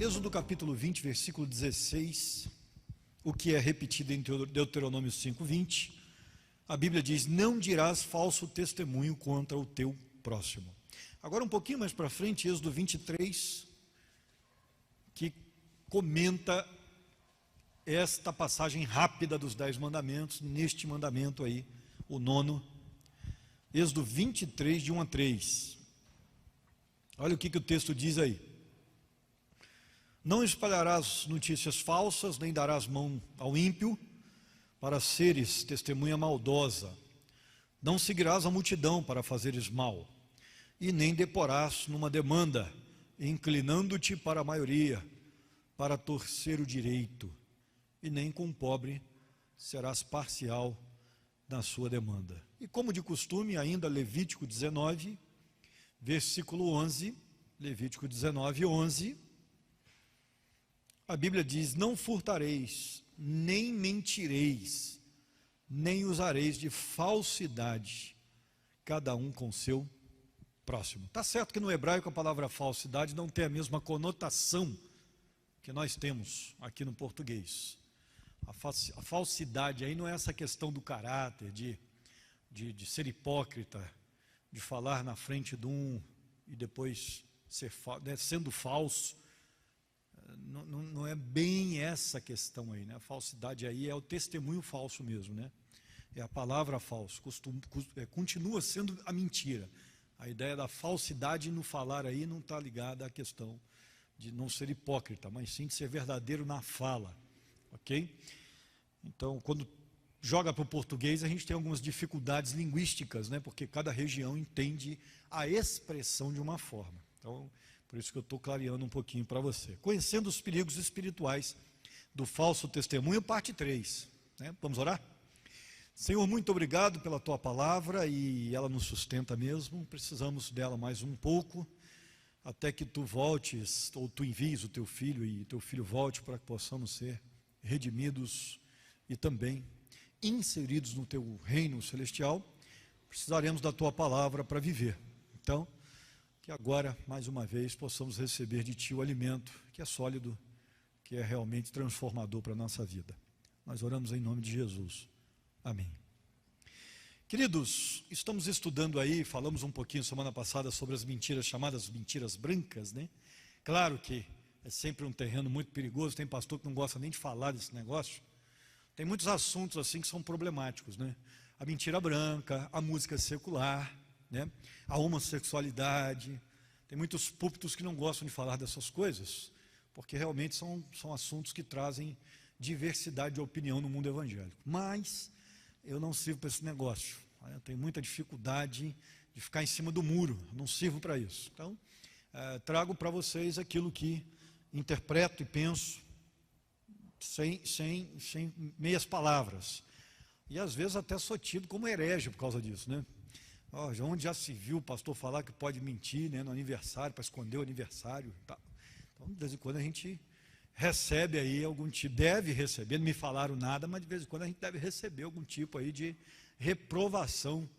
Êxodo capítulo 20, versículo 16, o que é repetido em Deuteronômio 5:20, a Bíblia diz: não dirás falso testemunho contra o teu próximo. Agora um pouquinho mais para frente, Êxodo 23, que comenta esta passagem rápida dos 10 mandamentos, neste mandamento aí, o 9º, Êxodo 23, de 1 a 3. Olha o que o texto diz aí. Não espalharás notícias falsas, nem darás mão ao ímpio, para seres testemunha maldosa. Não seguirás a multidão para fazeres mal, e nem deporás numa demanda, inclinando-te para a maioria, para torcer o direito, e nem com o pobre serás parcial na sua demanda. E como de costume, ainda Levítico 19, versículo 11, Levítico 19, 11, a Bíblia diz: não furtareis, nem mentireis, nem usareis de falsidade, cada um com seu próximo. Está certo que no hebraico a palavra falsidade não tem a mesma conotação que nós temos aqui no português. A falsidade aí não é essa questão do caráter, de ser hipócrita, de falar na frente de um e depois sendo falso. Não é bem essa questão aí, né? A falsidade aí é o testemunho falso mesmo, né? É a palavra falso, continua sendo a mentira. A ideia da falsidade no falar aí não está ligada à questão de não ser hipócrita, mas sim de ser verdadeiro na fala, ok? Então, quando joga para o português, a gente tem algumas dificuldades linguísticas, né? Porque cada região entende a expressão de uma forma. Então, por isso que eu estou clareando um pouquinho para você. Conhecendo os perigos espirituais do falso testemunho, parte 3. Né? Vamos orar? Senhor, muito obrigado pela Tua palavra, e ela nos sustenta mesmo. Precisamos dela mais um pouco, até que Tu voltes, ou Tu envies o Teu Filho, e Teu Filho volte, para que possamos ser redimidos e também inseridos no Teu reino celestial. Precisaremos da Tua palavra para viver. Então, que agora, mais uma vez, possamos receber de Ti o alimento que é sólido, que é realmente transformador para a nossa vida. Nós oramos em nome de Jesus. Amém. Queridos, estamos estudando aí, falamos um pouquinho semana passada sobre as mentiras chamadas mentiras brancas, né? Claro que é sempre um terreno muito perigoso, tem pastor que não gosta nem de falar desse negócio. Tem muitos assuntos assim que são problemáticos, né? A mentira branca, a música secular, né? A homossexualidade. Tem muitos púlpitos que não gostam de falar dessas coisas, porque realmente são assuntos que trazem diversidade de opinião no mundo evangélico. Mas eu não sirvo para esse negócio. Eu tenho muita dificuldade de ficar em cima do muro, não sirvo para isso. Então, trago para vocês aquilo que interpreto e penso, sem meias palavras. E às vezes até sou tido como herege por causa disso, né? Onde já se viu o pastor falar que pode mentir, né, no aniversário, para esconder o aniversário. Tá. Então, de vez em quando a gente recebe aí algum tipo, deve receber, não me falaram nada, mas de vez em quando a gente deve receber algum tipo aí de reprovação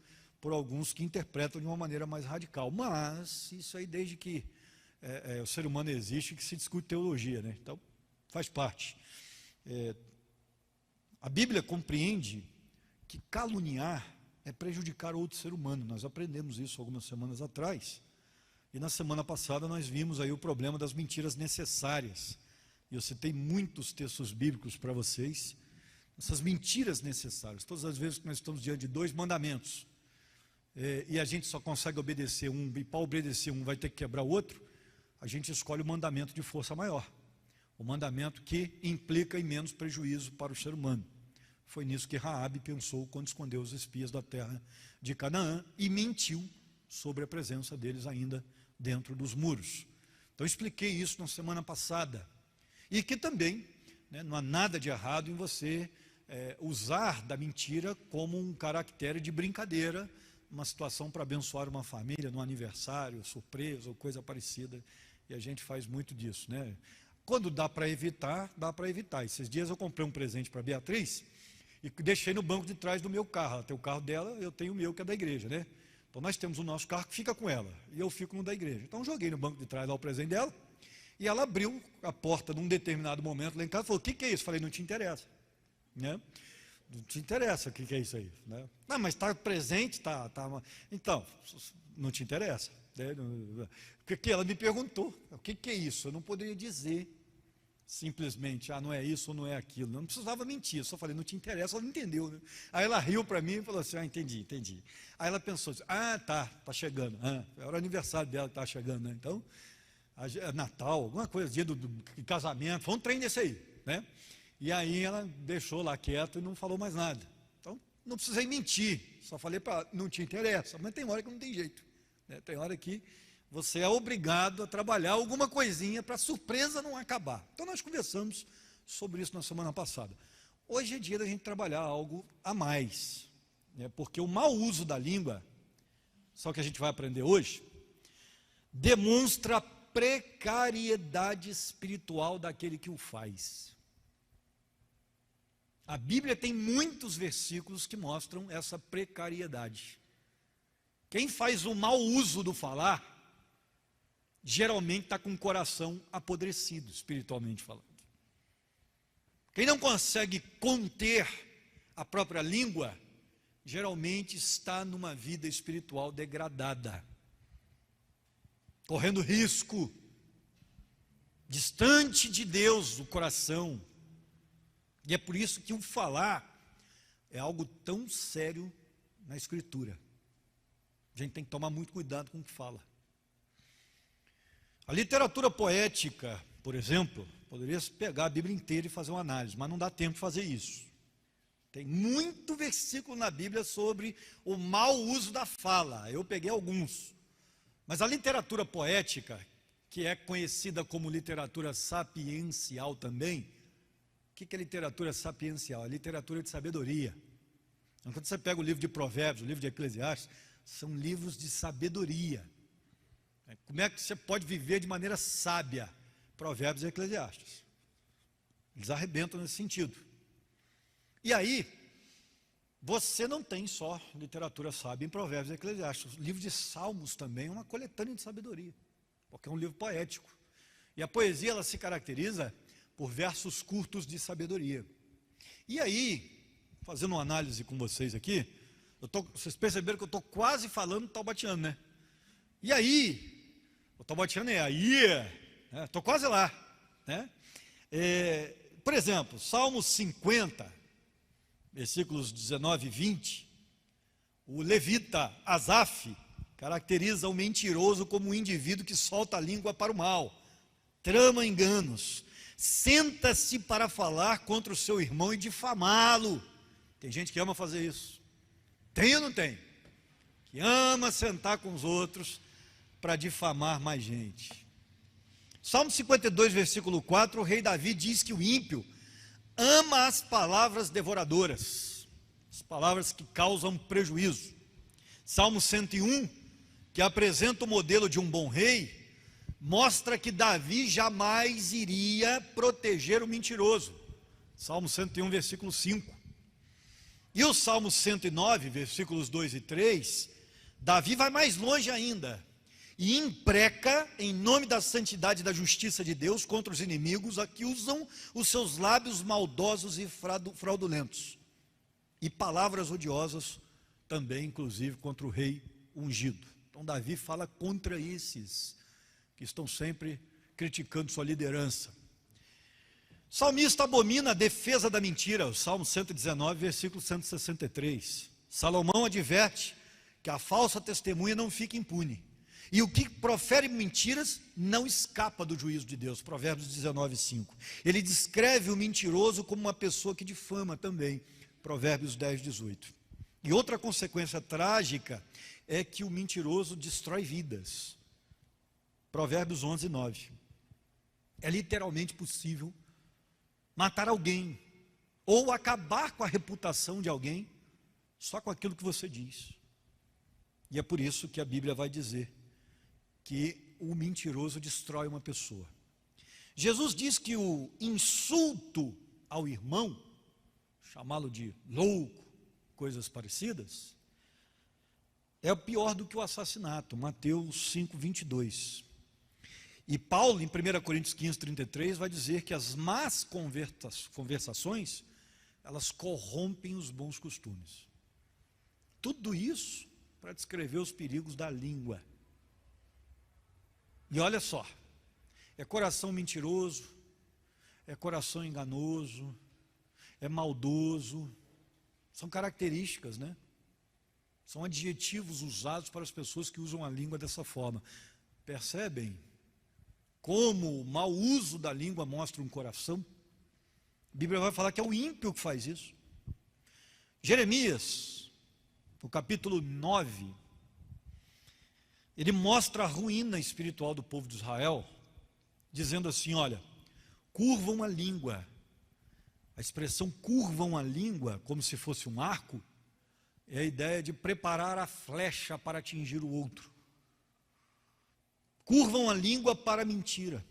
por alguns que interpretam de uma maneira mais radical. Mas isso aí desde que o ser humano existe, que se discute teologia, né? Então faz parte. A Bíblia compreende que caluniar é prejudicar outro ser humano. Nós aprendemos isso algumas semanas atrás. E na semana passada nós vimos aí o problema das mentiras necessárias. E eu citei muitos textos bíblicos para vocês. Essas mentiras necessárias. Todas as vezes que nós estamos diante de 2 mandamentos, e a gente só consegue obedecer um, e para obedecer um vai ter que quebrar o outro, a gente escolhe o mandamento de força maior. O mandamento que implica em menos prejuízo para o ser humano. Foi nisso que Raabe pensou quando escondeu os espias da terra de Canaã e mentiu sobre a presença deles ainda dentro dos muros. Então expliquei isso na semana passada. E que também, né, não há nada de errado em você usar da mentira como um caractere de brincadeira, uma situação para abençoar uma família, no aniversário, surpresa ou coisa parecida. E a gente faz muito disso, né? Quando dá para evitar, dá para evitar. Esses dias eu comprei um presente para a Beatriz e deixei no banco de trás do meu carro. Ela tem o carro dela, eu tenho o meu, que é da igreja, né? Então nós temos o nosso carro que fica com ela, e eu fico no da igreja. Então joguei no banco de trás lá o presente dela, E ela abriu a porta num determinado momento lá em casa e falou: o que é isso? Eu falei: não te interessa, né? Não te interessa o que é isso aí, né? Não, mas está presente, tá. Então, não te interessa, né? Porque ela me perguntou: o que é isso? Eu não poderia dizer simplesmente: não é isso ou não é aquilo. Eu não precisava mentir, eu só falei: não te interessa. Ela não entendeu, né? Aí ela riu para mim e falou assim: entendi. Aí ela pensou assim: tá chegando. Era o aniversário dela que estava chegando, né? Então, Natal, alguma coisa, dia do casamento, foi um trem desse aí, né? E aí ela deixou lá quieto e não falou mais nada. Então, não precisei mentir, só falei para ela: não te interessa. Mas tem hora que não tem jeito, né? Tem hora que você é obrigado a trabalhar alguma coisinha para a surpresa não acabar. Então nós conversamos sobre isso na semana passada. Hoje é dia da gente trabalhar algo a mais, né? Porque o mau uso da língua, só que a gente vai aprender hoje, demonstra a precariedade espiritual daquele que o faz. A Bíblia tem muitos versículos que mostram essa precariedade. Quem faz o mau uso do falar, geralmente está com o coração apodrecido, espiritualmente falando. Quem não consegue conter a própria língua, geralmente está numa vida espiritual degradada, correndo risco, distante de Deus, o coração. E é por isso que o falar é algo tão sério na Escritura. A gente tem que tomar muito cuidado com o que fala. A literatura poética, por exemplo, poderia pegar a Bíblia inteira e fazer uma análise, mas não dá tempo de fazer isso. Tem muito versículo na Bíblia sobre o mau uso da fala. Eu peguei alguns. Mas a literatura poética, que é conhecida como literatura sapiencial também, o que é literatura sapiencial? É literatura de sabedoria. Então, quando você pega o livro de Provérbios, o livro de Eclesiastes, são livros de sabedoria. Como é que você pode viver de maneira sábia? Provérbios e Eclesiastes. Eles arrebentam nesse sentido. E aí, você não tem só literatura sábia em Provérbios e Eclesiastes. O livro de Salmos também é uma coletânea de sabedoria, porque é um livro poético. E a poesia, ela se caracteriza por versos curtos de sabedoria. E aí, fazendo uma análise com vocês aqui, vocês perceberam que eu estou quase falando taubatiano, né? E aí, o taubatiano é aí, estou quase lá, né? Por exemplo, Salmos 50, versículos 19 e 20, o levita Asaf caracteriza o mentiroso como um indivíduo que solta a língua para o mal, trama enganos, senta-se para falar contra o seu irmão e difamá-lo. Tem gente que ama fazer isso. Tem ou não tem? Que ama sentar com os outros para difamar mais gente. Salmo 52, versículo 4, o rei Davi diz que o ímpio ama as palavras devoradoras, as palavras que causam prejuízo. Salmo 101, que apresenta o modelo de um bom rei, mostra que Davi jamais iria proteger o mentiroso. Salmo 101, versículo 5. E o Salmo 109, versículos 2 e 3, Davi vai mais longe ainda e impreca em nome da santidade e da justiça de Deus contra os inimigos a que usam os seus lábios maldosos e fraudulentos, e palavras odiosas também, inclusive, contra o rei ungido. Então Davi fala contra esses que estão sempre criticando sua liderança. O salmista abomina a defesa da mentira, o Salmo 119, versículo 163. Salomão adverte que a falsa testemunha não fica impune, e o que profere mentiras não escapa do juízo de Deus. Provérbios 19, 5. Ele descreve o mentiroso como uma pessoa que difama também. Provérbios 10, 18. E outra consequência trágica é que o mentiroso destrói vidas. Provérbios 11, 9. É literalmente possível matar alguém ou acabar com a reputação de alguém só com aquilo que você diz. E é por isso que a Bíblia vai dizer que o mentiroso destrói uma pessoa. Jesus diz que o insulto ao irmão, chamá-lo de louco, coisas parecidas, é pior do que o assassinato. Mateus 5, 22. E Paulo, em 1 Coríntios 15, 33, vai dizer que as más conversações, elas corrompem os bons costumes. Tudo isso para descrever os perigos da língua. E olha só, é coração mentiroso, é coração enganoso, é maldoso, são características, né? São adjetivos usados para as pessoas que usam a língua dessa forma. Percebem como o mau uso da língua mostra um coração? A Bíblia vai falar que é o ímpio que faz isso. Jeremias, no capítulo 9, ele mostra a ruína espiritual do povo de Israel, dizendo assim, olha, curvam a língua. A expressão curvam a língua, como se fosse um arco, é a ideia de preparar a flecha para atingir o outro. Curvam a língua para a mentira.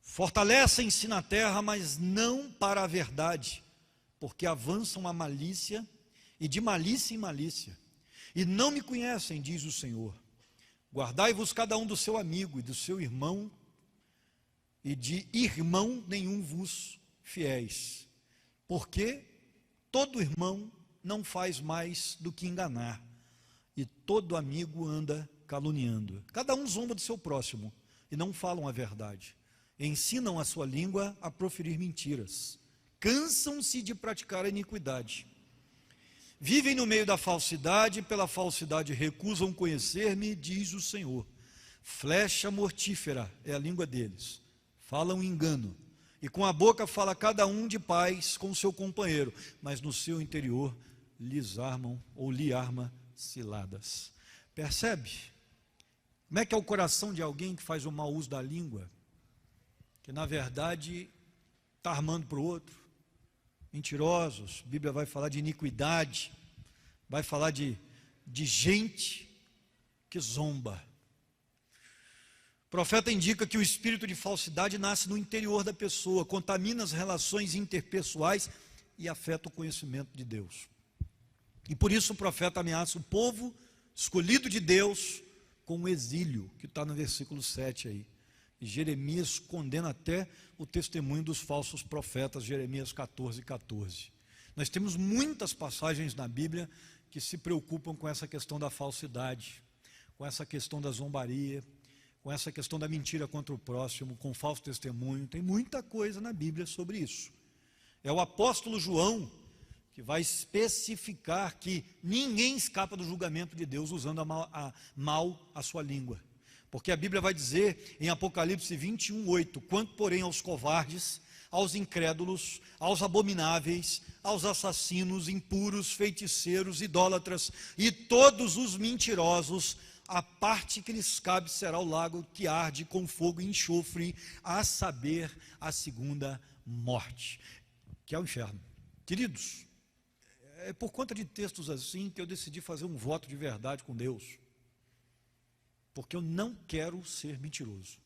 Fortalecem-se na terra, mas não para a verdade, porque avançam a malícia e de malícia em malícia. E não me conhecem, diz o Senhor. Guardai-vos cada um do seu amigo e do seu irmão, e de irmão nenhum vos fiéis. Porque todo irmão não faz mais do que enganar, e todo amigo anda caluniando. Cada um zomba do seu próximo, e não falam a verdade. Ensinam a sua língua a proferir mentiras. Cansam-se de praticar a iniquidade. Vivem no meio da falsidade, e pela falsidade recusam conhecer-me, diz o Senhor. Flecha mortífera é a língua deles. Falam engano. E com a boca fala cada um de paz com o seu companheiro, mas no seu interior lhes armam ou lhe arma ciladas. Percebe? Como é que é o coração de alguém que faz o mau uso da língua? Que na verdade está armando para o outro. Mentirosos, a Bíblia vai falar de iniquidade, vai falar de gente que zomba. O profeta indica que o espírito de falsidade nasce no interior da pessoa, contamina as relações interpessoais e afeta o conhecimento de Deus. E por isso o profeta ameaça o povo escolhido de Deus com o exílio, que está no versículo 7 aí. E Jeremias condena até o testemunho dos falsos profetas, Jeremias 14, 14. Nós temos muitas passagens na Bíblia que se preocupam com essa questão da falsidade, com essa questão da zombaria, com essa questão da mentira contra o próximo, com falso testemunho. Tem muita coisa na Bíblia sobre isso. É o apóstolo João que vai especificar que ninguém escapa do julgamento de Deus usando mal a sua língua. Porque a Bíblia vai dizer em Apocalipse 21, 8, quanto porém aos covardes, aos incrédulos, aos abomináveis, aos assassinos, impuros, feiticeiros, idólatras e todos os mentirosos, a parte que lhes cabe será o lago que arde com fogo e enxofre, a saber, a segunda morte, que é o inferno. Queridos, é por conta de textos assim que eu decidi fazer um voto de verdade com Deus. Porque eu não quero ser mentiroso.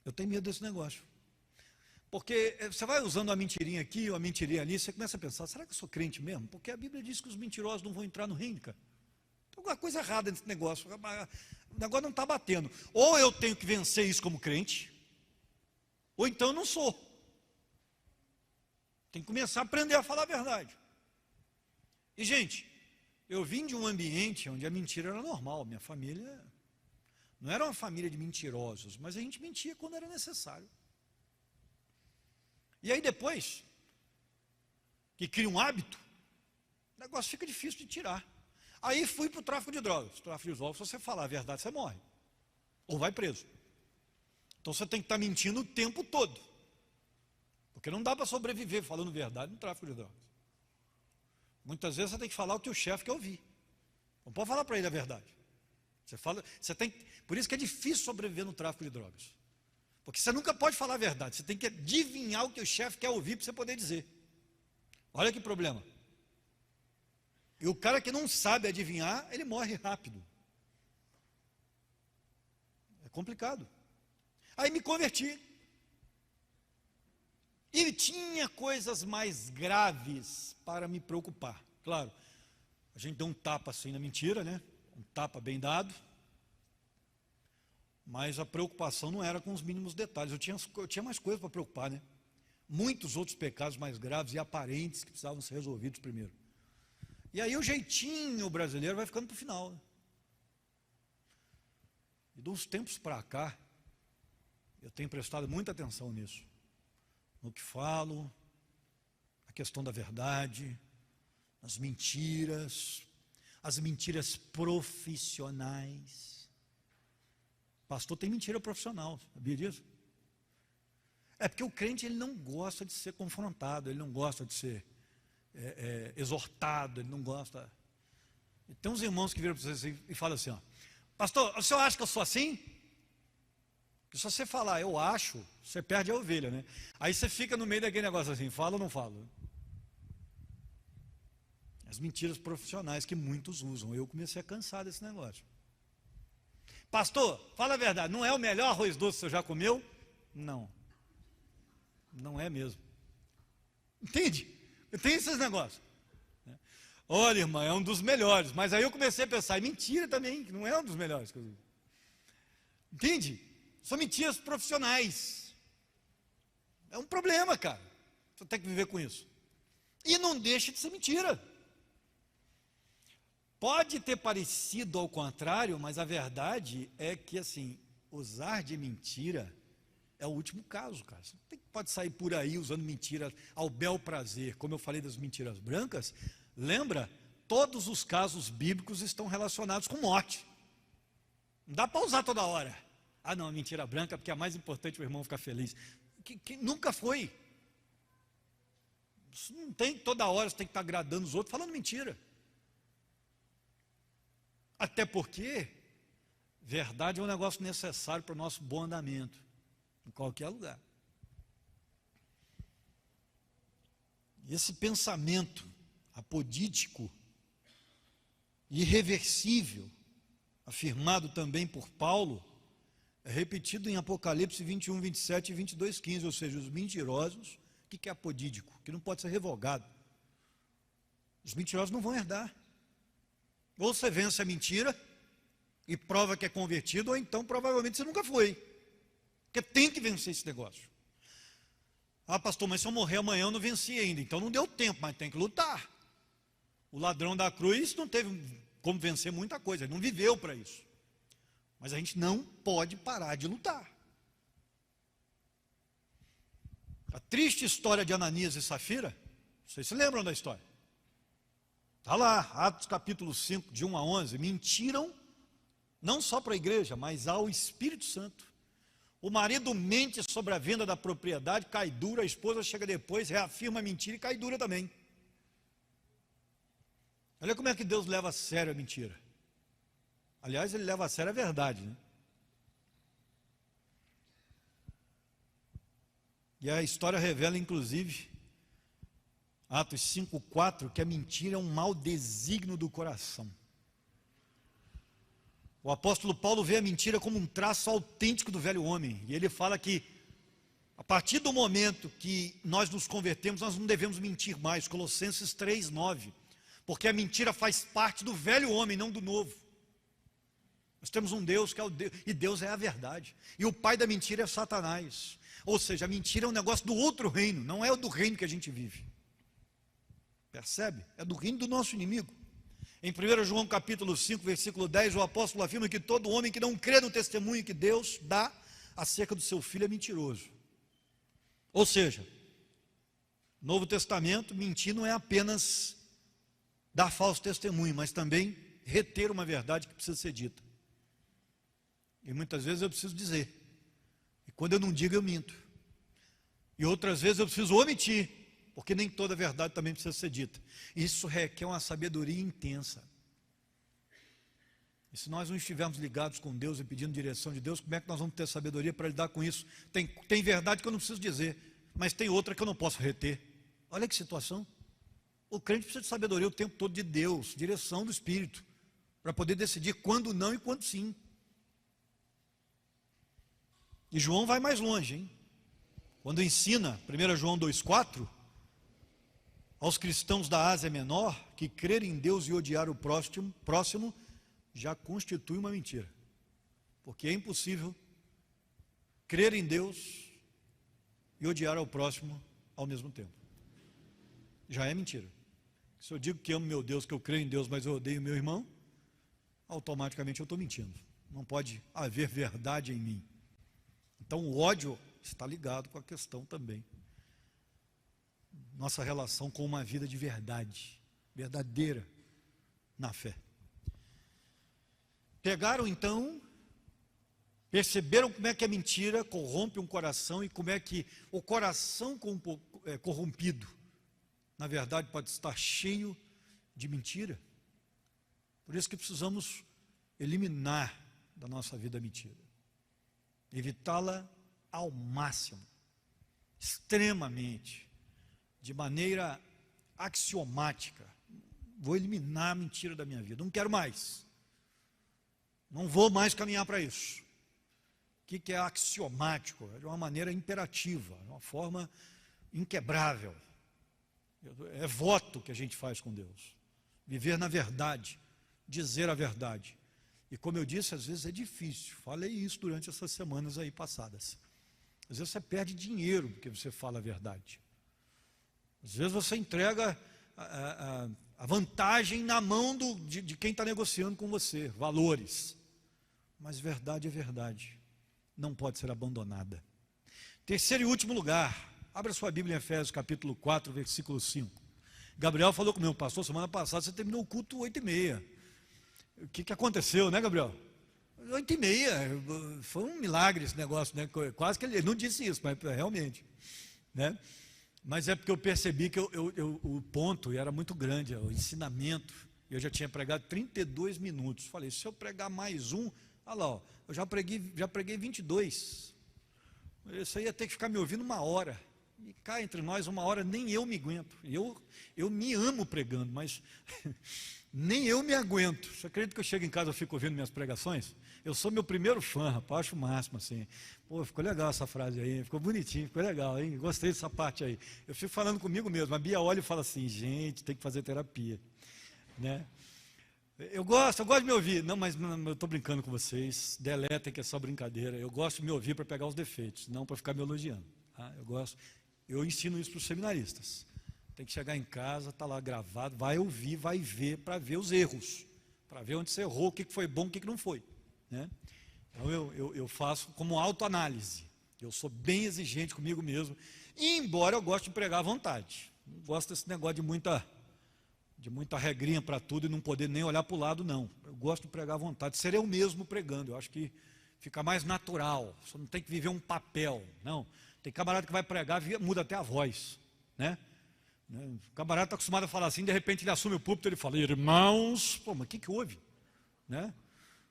Eu tenho medo desse negócio. Porque você vai usando uma mentirinha aqui, uma mentirinha ali, você começa a pensar, será que eu sou crente mesmo? Porque a Bíblia diz que os mentirosos não vão entrar no reino, cara. Tem alguma coisa errada nesse negócio. O negócio não está batendo. Ou eu tenho que vencer isso como crente, ou então eu não sou. Tem que começar a aprender a falar a verdade. E, gente, eu vim de um ambiente onde a mentira era normal. Minha família não era uma família de mentirosos, mas a gente mentia quando era necessário. E aí depois, que cria um hábito, o negócio fica difícil de tirar. Aí fui para o tráfico de drogas. Tráfico de drogas, se você falar a verdade, você morre. Ou vai preso. Então você tem que estar mentindo o tempo todo. Porque não dá para sobreviver falando verdade no tráfico de drogas. Muitas vezes você tem que falar o que o chefe quer ouvir. Não pode falar para ele a verdade. Por isso que é difícil sobreviver no tráfico de drogas. Porque você nunca pode falar a verdade. Você tem que adivinhar o que o chefe quer ouvir para você poder dizer. Olha que problema. E o cara que não sabe adivinhar, ele morre rápido. É complicado. Aí me converti. E tinha coisas mais graves para me preocupar. Claro, a gente deu um tapa assim na mentira, né? Um tapa bem dado. Mas a preocupação não era com os mínimos detalhes. Eu tinha mais coisa para preocupar, né? Muitos outros pecados mais graves e aparentes que precisavam ser resolvidos primeiro. E aí o jeitinho brasileiro vai ficando para o final, né? E de uns tempos para cá, eu tenho prestado muita atenção nisso. No que falo, a questão da verdade, as mentiras profissionais. Pastor tem mentira profissional, sabia disso? É porque o crente ele não gosta de ser confrontado, ele não gosta de ser exortado, ele não gosta. E tem uns irmãos que viram para você assim, e falam assim, ó, pastor, o senhor acha que eu sou assim? Porque se você falar, eu acho, você perde a ovelha, né? Aí você fica no meio daquele negócio assim, fala ou não fala? As mentiras profissionais que muitos usam. Eu comecei a cansar desse negócio. Pastor, fala a verdade, não é o melhor arroz doce que você já comeu? Não. Não é mesmo. Entende? Tem esses negócios. Olha, irmã, é um dos melhores. Mas aí eu comecei a pensar, mentira também, que não é um dos melhores. Entende? São mentiras profissionais. É um problema, cara. Você tem que viver com isso. E não deixa de ser mentira. Pode ter parecido ao contrário, mas a verdade é que, assim, usar de mentira é o último caso, cara. Você pode sair por aí usando mentiras ao bel prazer. Como eu falei das mentiras brancas, lembra? Todos os casos bíblicos estão relacionados com morte. Não dá para usar toda hora. Ah, não, mentira branca, porque é mais importante o irmão ficar feliz. Que nunca foi. Isso não tem toda hora, você tem que estar agradando os outros falando mentira. Até porque verdade é um negócio necessário para o nosso bom andamento, em qualquer lugar. E esse pensamento apodítico, irreversível, afirmado também por Paulo, é repetido em Apocalipse 21, 27 e 22, 15, ou seja, os mentirosos, o que é apodítico? Que não pode ser revogado. Os mentirosos não vão herdar. Ou você vence a mentira e prova que é convertido, ou então provavelmente você nunca foi. Porque tem que vencer esse negócio. Ah, pastor, mas se eu morrer amanhã eu não venci ainda. Então não deu tempo, mas tem que lutar. O ladrão da cruz não teve como vencer muita coisa, ele não viveu para isso. Mas a gente não pode parar de lutar. A triste história de Ananias e Safira, vocês se lembram da história? Está lá, Atos capítulo 5, de 1 a 11, mentiram, não só para a igreja, mas ao Espírito Santo. O marido mente sobre a venda da propriedade, cai dura, a esposa chega depois, reafirma a mentira e cai dura também. Olha como é que Deus leva a sério a mentira. Aliás, ele leva a sério a verdade, né? E a história revela, inclusive, Atos 5,4, que a mentira é um mau desígnio do coração. O apóstolo Paulo vê a mentira como um traço autêntico do velho homem. E ele fala que, a partir do momento que nós nos convertemos, nós não devemos mentir mais. Colossenses 3,9. Porque a mentira faz parte do velho homem, não do novo. Nós temos um Deus que é o Deus, e Deus é a verdade. E o pai da mentira é Satanás. Ou seja, a mentira é um negócio do outro reino, não é o do reino que a gente vive. Percebe? É do reino do nosso inimigo. Em 1 João capítulo 5, versículo 10, o apóstolo afirma que todo homem que não crê no testemunho que Deus dá acerca do seu filho é mentiroso. Ou seja, no Novo Testamento, mentir não é apenas dar falso testemunho, mas também reter uma verdade que precisa ser dita. E muitas vezes eu preciso dizer. E quando eu não digo, eu minto. E outras vezes eu preciso omitir, porque nem toda verdade também precisa ser dita. Isso requer uma sabedoria intensa. E se nós não estivermos ligados com Deus e pedindo direção de Deus, como é que nós vamos ter sabedoria para lidar com isso? Tem verdade que eu não preciso dizer, mas tem outra que eu não posso reter. Olha que situação. O crente precisa de sabedoria o tempo todo de Deus, direção do Espírito, para poder decidir quando não e quando sim. E João vai mais longe, hein? Quando ensina, 1 João 2,4, aos cristãos da Ásia Menor, que crer em Deus e odiar o próximo já constitui uma mentira. Porque é impossível crer em Deus e odiar ao próximo ao mesmo tempo. Já é mentira. Se eu digo que amo meu Deus, que eu creio em Deus, mas eu odeio meu irmão, automaticamente eu estou mentindo. Não pode haver verdade em mim. Então o ódio está ligado com a questão também. Nossa relação com uma vida de verdade, verdadeira na fé. Pegaram então, perceberam como é que a mentira corrompe um coração e como é que o coração corrompido, na verdade, pode estar cheio de mentira. Por isso que precisamos eliminar da nossa vida a mentira. Evitá-la ao máximo, extremamente, de maneira axiomática. Vou eliminar a mentira da minha vida, não quero mais. Não vou mais caminhar para isso. O que é axiomático? É de uma maneira imperativa, de uma forma inquebrável. É voto que a gente faz com Deus. Viver na verdade, dizer a verdade. E como eu disse, às vezes é difícil. Falei isso durante essas semanas aí passadas. Às vezes você perde dinheiro porque você fala a verdade. Às vezes você entrega a vantagem na mão de quem está negociando com você, valores. Mas verdade é verdade. Não pode ser abandonada. Terceiro e último lugar. Abra sua Bíblia em Efésios capítulo 4, versículo 5. Gabriel falou com o meu pastor semana passada, você terminou o culto 8h30. O que aconteceu, né, Gabriel? 8h30, foi um milagre esse negócio, né? Quase que ele não disse isso, mas realmente, né? Mas é porque eu percebi que o ponto era muito grande, o ensinamento. Eu já tinha pregado 32 minutos. Falei, se eu pregar mais um, olha lá, ó, eu já preguei 22. Isso aí ia ter que ficar me ouvindo 1 hora. E cá entre nós, 1 hora nem eu me aguento. Eu me amo pregando, mas nem eu me aguento. Você acredita que eu chego em casa e fico ouvindo minhas pregações? Eu sou meu primeiro fã, rapaz, acho o máximo assim. Pô, ficou legal essa frase aí, ficou bonitinho, ficou legal, hein? Gostei dessa parte aí. Eu fico falando comigo mesmo. A Bia olha e fala assim, gente, tem que fazer terapia, né? Eu gosto de me ouvir. Não, mas eu estou brincando com vocês. Deletem que é só brincadeira. Eu gosto de me ouvir para pegar os defeitos, não para ficar me elogiando. Tá? Eu ensino isso para os seminaristas. Tem que chegar em casa, está lá gravado, vai ouvir, vai ver, para ver os erros, para ver onde você errou, o que foi bom, o que não foi, né? Então eu faço como autoanálise. Eu sou bem exigente comigo mesmo, embora eu goste de pregar à vontade. Não gosto desse negócio de muita regrinha para tudo e não poder nem olhar para o lado, não. Eu gosto de pregar à vontade, ser eu mesmo pregando. Eu acho que fica mais natural. Você não tem que viver um papel, não. Tem camarada que vai pregar, muda até a voz, né? O camarada está acostumado a falar assim, de repente ele assume o púlpito e ele fala, irmãos, pô, mas o que houve? Né?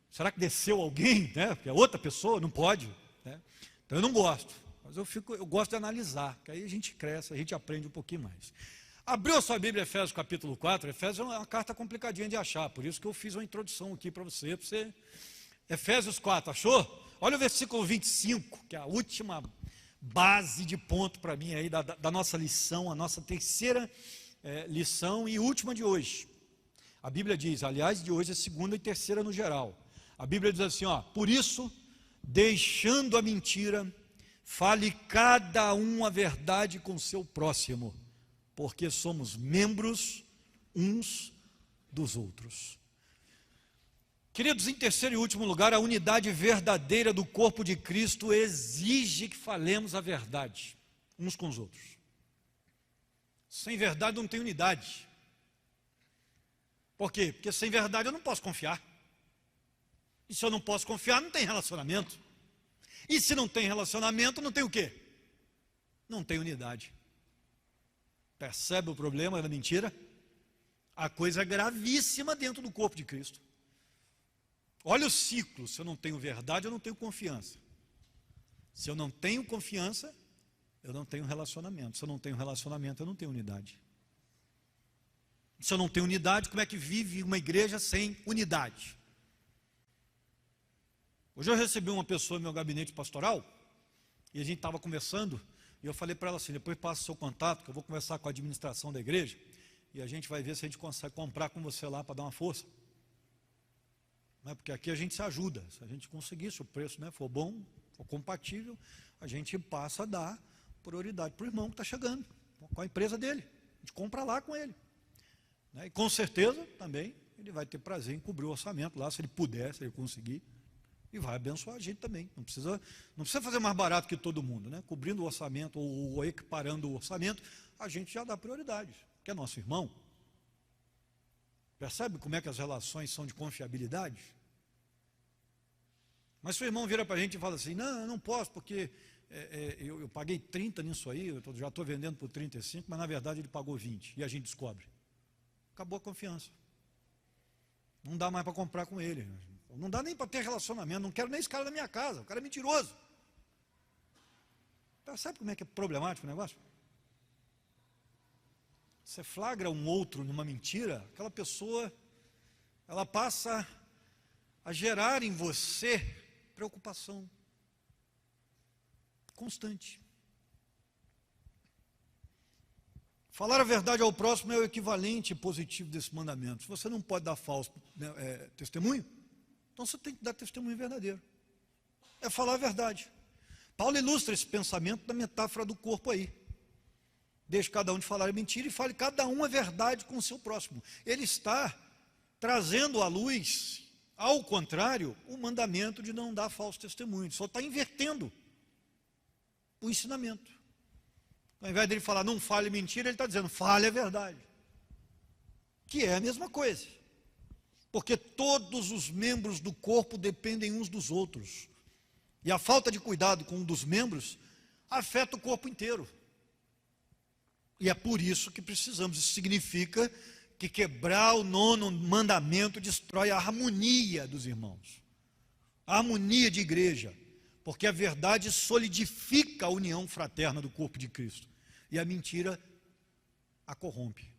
Será que desceu alguém? Né? Porque é outra pessoa, não pode. Né? Então eu não gosto, mas eu gosto de analisar, que aí a gente cresce, a gente aprende um pouquinho mais. Abriu a sua Bíblia, Efésios capítulo 4, Efésios é uma carta complicadinha de achar, por isso que eu fiz uma introdução aqui para você. Efésios 4, achou? Olha o versículo 25, que é a última base de ponto para mim aí da nossa lição, a nossa terceira lição e última de hoje. A Bíblia diz, aliás, de hoje é segunda e terceira no geral. A Bíblia diz assim, ó, por isso, deixando a mentira, fale cada um a verdade com seu próximo, porque somos membros uns dos outros. Queridos, em terceiro e último lugar, a unidade verdadeira do corpo de Cristo exige que falemos a verdade uns com os outros. Sem verdade não tem unidade. Por quê? Porque sem verdade eu não posso confiar. E se eu não posso confiar, não tem relacionamento. E se não tem relacionamento, não tem o quê? Não tem unidade. Percebe o problema da mentira? A coisa é gravíssima dentro do corpo de Cristo. Olha o ciclo, se eu não tenho verdade, eu não tenho confiança. Se eu não tenho confiança, eu não tenho relacionamento. Se eu não tenho relacionamento, eu não tenho unidade. Se eu não tenho unidade, como é que vive uma igreja sem unidade? Hoje eu recebi uma pessoa no meu gabinete pastoral, e a gente estava conversando, e eu falei para ela assim, depois passa o seu contato, que eu vou conversar com a administração da igreja, e a gente vai ver se a gente consegue comprar com você lá para dar uma força. Porque aqui a gente se ajuda, se a gente conseguir, se o preço for bom, for compatível, a gente passa a dar prioridade para o irmão que está chegando, com a empresa dele. A gente compra lá com ele. E com certeza também ele vai ter prazer em cobrir o orçamento lá, se ele puder, se ele conseguir, e vai abençoar a gente também. Não precisa fazer mais barato que todo mundo, né? Cobrindo o orçamento ou equiparando o orçamento, a gente já dá prioridade, que é nosso irmão. Percebe como é que as relações são de confiabilidade? Mas se o irmão vira para a gente e fala assim, não, eu não posso, porque eu paguei 30 nisso aí, eu já estou vendendo por 35, mas na verdade ele pagou 20, e a gente descobre. Acabou a confiança. Não dá mais para comprar com ele. Não dá nem para ter relacionamento, não quero nem esse cara na minha casa, o cara é mentiroso. Sabe como é que é problemático o negócio? Você flagra um outro numa mentira, aquela pessoa, ela passa a gerar em você preocupação constante. Falar a verdade ao próximo é o equivalente positivo desse mandamento. Se você não pode dar falso testemunho, então você tem que dar testemunho verdadeiro. É falar a verdade. Paulo ilustra esse pensamento da metáfora do corpo aí. Deixe cada um de falar a mentira e fale cada um a verdade com o seu próximo. Ele está trazendo à luz, ao contrário, o mandamento de não dar falso testemunho. Ele só está invertendo o ensinamento. Ao invés dele falar não fale mentira, ele está dizendo fale a verdade. Que é a mesma coisa. Porque todos os membros do corpo dependem uns dos outros. E a falta de cuidado com um dos membros afeta o corpo inteiro. E é por isso que precisamos. Isso significa que quebrar o 9º mandamento destrói a harmonia dos irmãos. A harmonia de igreja. Porque a verdade solidifica a união fraterna do corpo de Cristo. E a mentira a corrompe.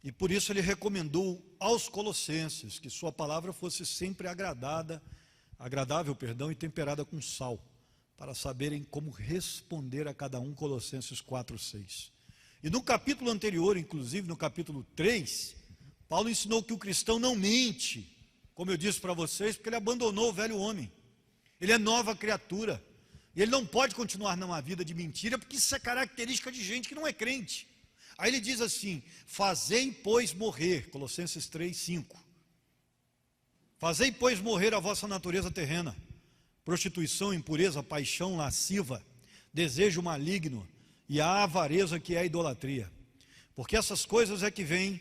E por isso ele recomendou aos colossenses que sua palavra fosse sempre agradável, e temperada com sal, para saberem como responder a cada um, Colossenses 4:6. E no capítulo anterior, inclusive no capítulo 3, Paulo ensinou que o cristão não mente, como eu disse para vocês, porque ele abandonou o velho homem. Ele é nova criatura. E ele não pode continuar numa vida de mentira, porque isso é característica de gente que não é crente. Aí ele diz assim, fazei, pois, morrer, Colossenses 3:5. Fazei, pois, morrer a vossa natureza terrena, prostituição, impureza, paixão lasciva, desejo maligno e a avareza que é a idolatria. Porque essas coisas é que vem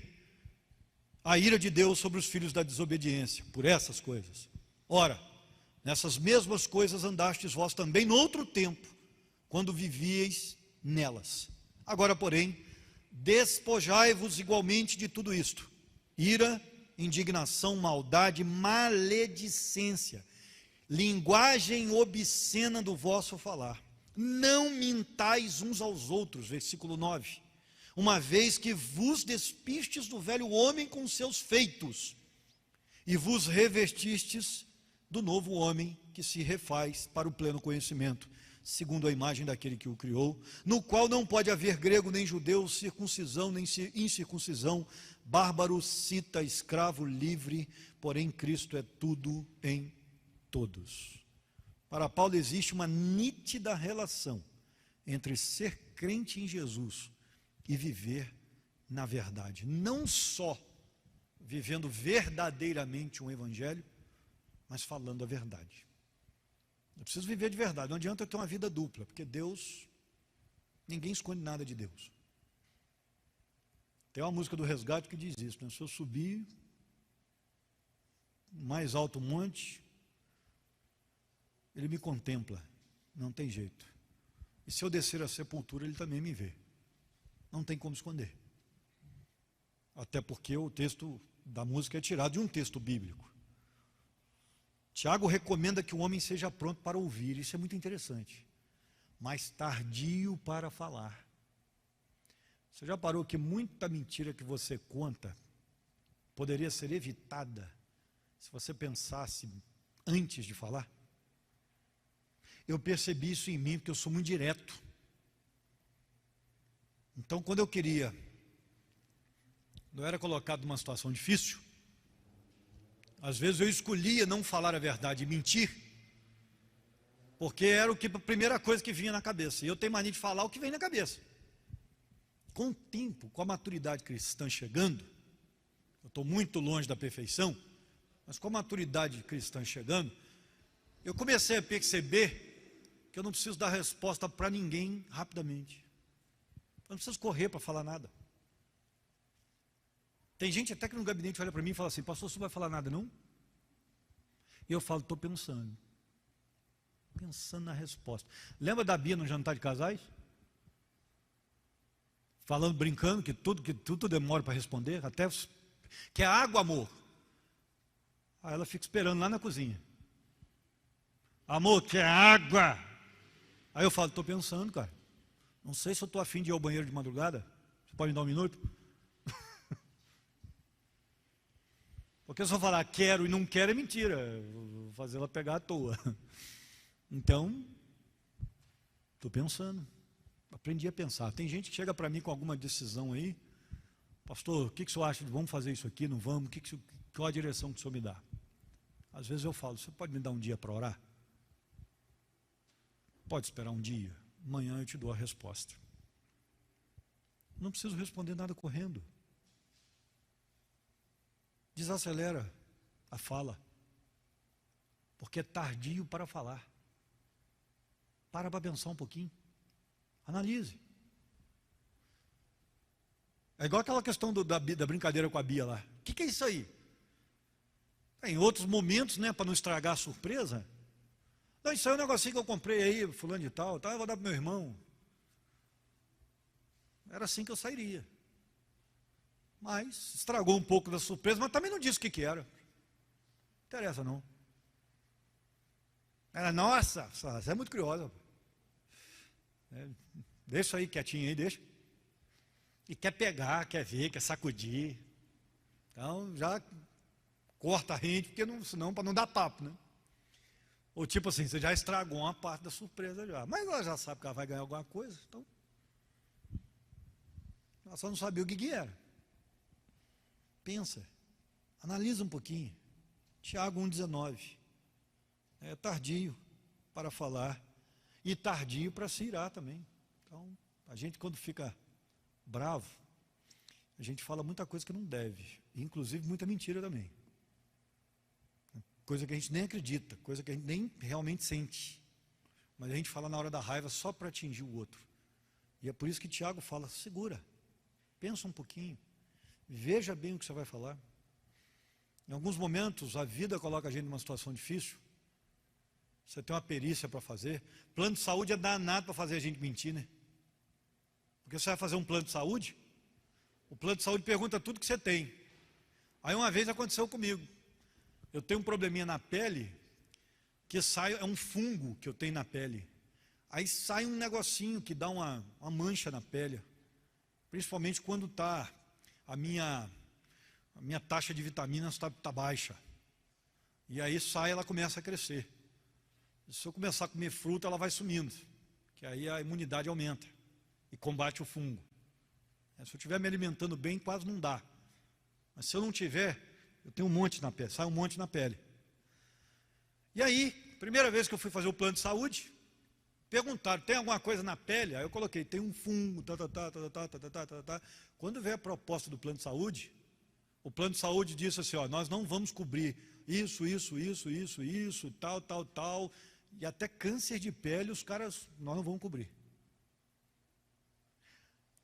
a ira de Deus sobre os filhos da desobediência, por essas coisas. Ora, nessas mesmas coisas andastes vós também no outro tempo, quando vivíeis nelas. Agora, porém, despojai-vos igualmente de tudo isto: ira, indignação, maldade, maledicência, linguagem obscena do vosso falar. Não mintais uns aos outros, versículo 9, uma vez que vos despistes do velho homem com seus feitos, e vos revestistes do novo homem que se refaz para o pleno conhecimento, segundo a imagem daquele que o criou, no qual não pode haver grego nem judeu, circuncisão nem incircuncisão, bárbaro, cita, escravo, livre, porém Cristo é tudo em todos. Para Paulo existe uma nítida relação entre ser crente em Jesus e viver na verdade, não só vivendo verdadeiramente um evangelho, mas falando a verdade. Eu preciso viver de verdade, não adianta eu ter uma vida dupla, porque Deus, ninguém esconde nada de Deus. Tem uma música do Resgate que diz isso, né? Se eu subir mais alto monte, Ele me contempla, não tem jeito. E se eu descer a sepultura, Ele também me vê. Não tem como esconder. Até porque o texto da música é tirado de um texto bíblico. Tiago recomenda que o homem seja pronto para ouvir, isso é muito interessante, mas tardio para falar. Você já parou que muita mentira que você conta poderia ser evitada se você pensasse antes de falar? Eu percebi isso em mim, porque eu sou muito direto. Então, quando eu era colocado numa situação difícil, às vezes eu escolhia não falar a verdade e mentir, Porque era a primeira coisa que vinha na cabeça. E eu tenho mania de falar o que vem na cabeça. Com o tempo, com a maturidade cristã chegando, eu estou muito longe da perfeição, mas com a maturidade cristã chegando, eu comecei a perceber que eu não preciso dar resposta para ninguém rapidamente. Eu não preciso correr para falar nada. Tem gente até que no gabinete olha para mim e fala assim: pastor, você não vai falar nada não? E eu falo: estou pensando na resposta. Lembra da Bia no jantar de casais? Falando, brincando, que tudo demora para responder, até que é água, amor. Aí ela fica esperando lá na cozinha. Amor, que é água. Aí eu falo: estou pensando, cara. Não sei se eu estou afim de ir ao banheiro de madrugada. Você pode me dar um minuto? Porque se eu falar quero e não quero é mentira. Vou fazer ela pegar à toa. Então, estou pensando. Aprendi a pensar. Tem gente que chega para mim com alguma decisão aí: pastor, o que o senhor acha de vamos fazer isso aqui, não vamos? Qual a direção que o senhor me dá? Às vezes eu falo: você pode me dar um dia para orar? Pode esperar um dia, amanhã eu te dou a resposta. Não preciso responder nada correndo. Desacelera a fala, porque é tardio para falar. Para pensar um pouquinho. Analise. É igual aquela questão da brincadeira com a Bia lá. O que é isso aí? Em outros momentos, né, para não estragar a surpresa. Não, isso aí é um negocinho que eu comprei aí, fulano de tal, eu vou dar para meu irmão. Era assim que eu sairia. Mas estragou um pouco da surpresa, mas também não disse o que era. Não interessa não. Ela: nossa, você é muito curiosa. Deixa aí quietinho aí, deixa. E quer pegar, quer ver, quer sacudir. Então já corta a rede, porque senão para não dar papo, né? Ou tipo assim, você já estragou uma parte da surpresa já. Mas ela já sabe que ela vai ganhar alguma coisa, então ela só não sabia o que era. Pensa, analisa um pouquinho. Tiago 1,19. É tardio para falar e tardio para se irar também. Então, a gente quando fica bravo, a gente fala muita coisa que não deve, inclusive muita mentira também. Coisa que a gente nem acredita, coisa que a gente nem realmente sente. Mas a gente fala na hora da raiva só para atingir o outro. E é por isso que Tiago fala: segura, pensa um pouquinho, veja bem o que você vai falar. Em alguns momentos, a vida coloca a gente numa situação difícil. Você tem uma perícia para fazer. Plano de saúde é danado para fazer a gente mentir, né? Porque você vai fazer um plano de saúde, o plano de saúde pergunta tudo que você tem. Aí uma vez aconteceu comigo. Eu tenho um probleminha na pele, que sai, é um fungo que eu tenho na pele. Aí sai um negocinho que dá uma mancha na pele. Principalmente quando está a minha taxa de vitaminas está baixa. E aí sai, ela começa a crescer. E se eu começar a comer fruta, ela vai sumindo. Que aí a imunidade aumenta e combate o fungo. Se eu estiver me alimentando bem, quase não dá. Mas se eu não tiver, eu tenho um monte na pele, sai um monte na pele. E aí, primeira vez que eu fui fazer o plano de saúde, perguntaram: tem alguma coisa na pele? Aí eu coloquei: tem um fungo, Quando veio a proposta do plano de saúde, o plano de saúde disse assim: ó, nós não vamos cobrir isso, tal, e até câncer de pele os caras, nós não vamos cobrir.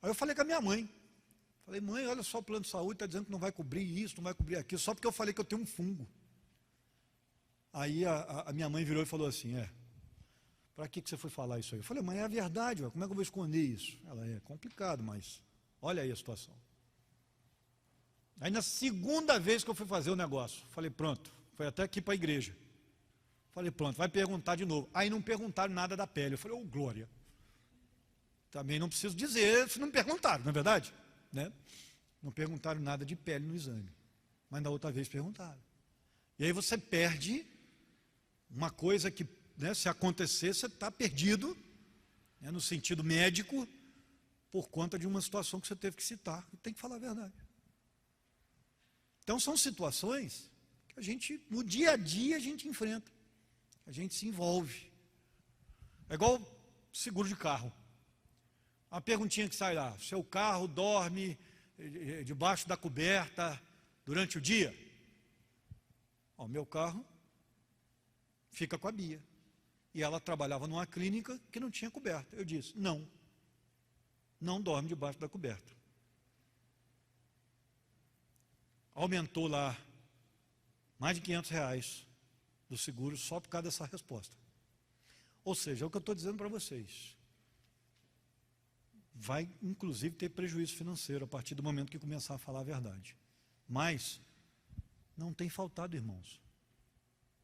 Aí eu falei com a minha mãe, falei: mãe, olha só, o plano de saúde está dizendo que não vai cobrir isso, não vai cobrir aquilo, só porque eu falei que eu tenho um fungo. Aí a minha mãe virou e falou assim: para que você foi falar isso aí? Eu falei: mãe, é a verdade, como é que eu vou esconder isso? Ela: é complicado, mas olha aí a situação. Aí na segunda vez que eu fui fazer o negócio, falei: pronto, foi até aqui para a igreja. Falei: pronto, vai perguntar de novo. Aí não perguntaram nada da pele. Eu falei: ô, glória. Também não preciso dizer se não perguntaram, não é verdade? Né? Não perguntaram nada de pele no exame. Mas na outra vez perguntaram. E aí você perde uma coisa que, né, se acontecer, você está perdido, né, no sentido médico, por conta de uma situação que você teve que citar. E tem que falar a verdade. Então são situações que a gente, no dia a dia, a gente enfrenta. A gente se envolve. É igual seguro de carro. A perguntinha que sai lá: seu carro dorme debaixo da coberta durante o dia? O meu carro fica com a Bia. E ela trabalhava numa clínica que não tinha coberta. Eu disse: não dorme debaixo da coberta. Aumentou lá mais de R$500 do seguro só por causa dessa resposta. Ou seja, é o que eu estou dizendo para vocês. Vai, inclusive, ter prejuízo financeiro a partir do momento que começar a falar a verdade. Mas não tem faltado, irmãos.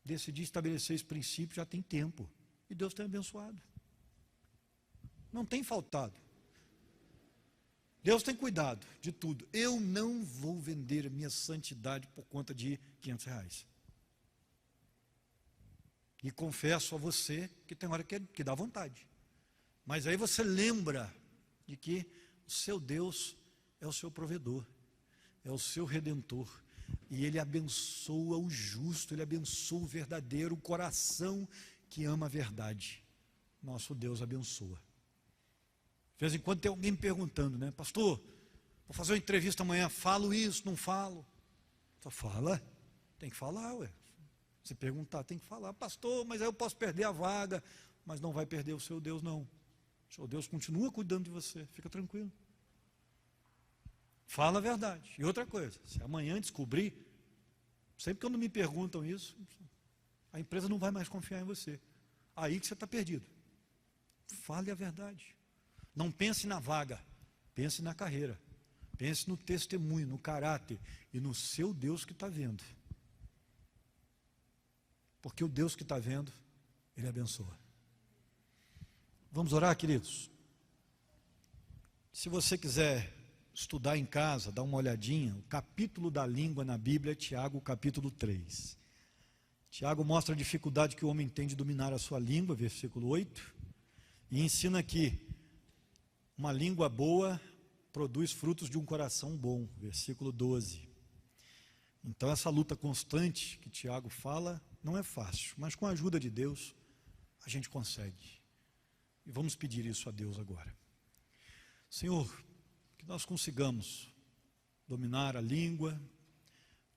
Decidi estabelecer esse princípio já tem tempo. E Deus tem abençoado. Não tem faltado. Deus tem cuidado de tudo. Eu não vou vender a minha santidade por conta de R$500. E confesso a você que tem hora que dá vontade. Mas aí você lembra de que o seu Deus é o seu provedor, é o seu redentor. E Ele abençoa o justo, Ele abençoa o verdadeiro, o coração que ama a verdade. Nosso Deus abençoa. De vez em quando tem alguém me perguntando, né? Pastor, vou fazer uma entrevista amanhã, falo isso, não falo? Só fala, tem que falar, ué. Se perguntar, tem que falar. Pastor, mas aí eu posso perder a vaga. Mas não vai perder o seu Deus, não. O seu Deus continua cuidando de você, fica tranquilo. Fala a verdade. E outra coisa, se amanhã descobrir, sempre que quando me perguntam isso, a empresa não vai mais confiar em você. Aí que você está perdido. Fale a verdade. Não pense na vaga, pense na carreira. Pense no testemunho, no caráter e no seu Deus que está vendo. Porque o Deus que está vendo, Ele abençoa. Vamos orar, queridos? Se você quiser estudar em casa, dar uma olhadinha, o capítulo da língua na Bíblia é Tiago, capítulo 3. Tiago mostra a dificuldade que o homem tem de dominar a sua língua, versículo 8, e ensina que uma língua boa produz frutos de um coração bom, versículo 12. Então essa luta constante que Tiago fala não é fácil, mas com a ajuda de Deus a gente consegue. E vamos pedir isso a Deus agora. Senhor, que nós consigamos dominar a língua,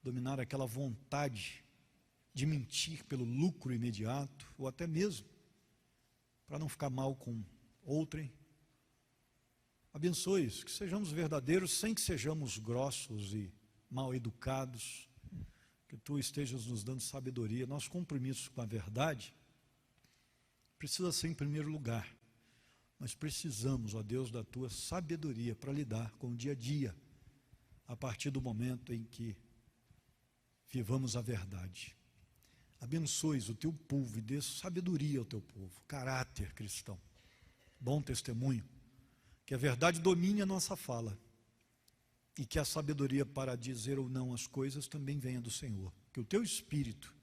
dominar aquela vontade de mentir pelo lucro imediato, ou até mesmo para não ficar mal com outrem. Abençoe isso, que sejamos verdadeiros sem que sejamos grossos e mal educados, que Tu estejas nos dando sabedoria. Nosso compromisso com a verdade precisa ser em primeiro lugar, mas precisamos, ó Deus, da Tua sabedoria para lidar com o dia a dia, a partir do momento em que vivamos a verdade. Abençoes o Teu povo e dê sabedoria ao Teu povo, caráter cristão, bom testemunho, que a verdade domine a nossa fala e que a sabedoria para dizer ou não as coisas também venha do Senhor. Que o Teu Espírito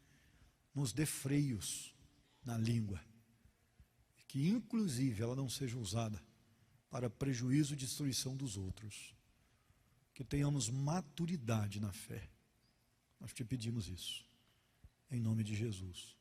nos dê freios na língua, que inclusive ela não seja usada para prejuízo e destruição dos outros. Que tenhamos maturidade na fé. Nós Te pedimos isso, em nome de Jesus.